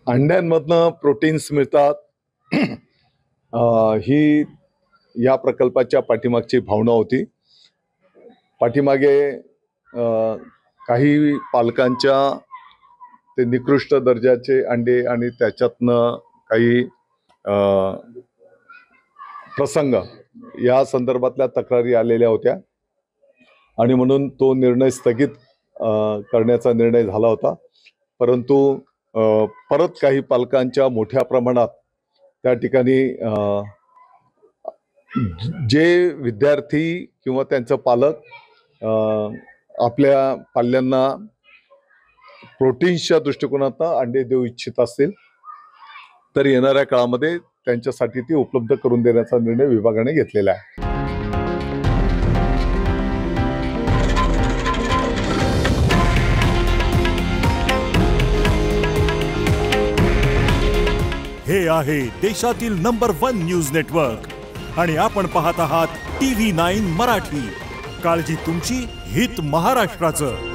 अंड्यांमधनं proteins मिळतात. ही या प्रकल्पाच्या पाठीमागची भावना होती. पाठीमागे काही पालकांच्या ते निकृष्ट दर्जाचे अंडे आणि त्याच्यातनं काही प्रसंग या संदर्भातल्या तक्रारी आलेल्या होत्या आणि म्हणून तो निर्णय स्थगित करण्याचा निर्णय झाला होता. परंतु परत काही पालकांच्या मोठ्या प्रमाणात त्या ठिकाणी जे विद्यार्थी किंवा त्यांचे पालक आपल्या पाल्यांना प्रोटीन्सच्या दृष्टिकोनातून अंडे देऊ इच्छित असतील तर येणाऱ्या काळामध्ये त्यांच्यासाठी ती उपलब्ध करून देण्याचा निर्णय विभागाने घेतलेला आहे. हे आहे देशातील नंबर 1 न्यूज नेटवर्क आणि आपण पाहत आहात TV9 मराठी. काळजी तुमची, हित महाराष्ट्राचं.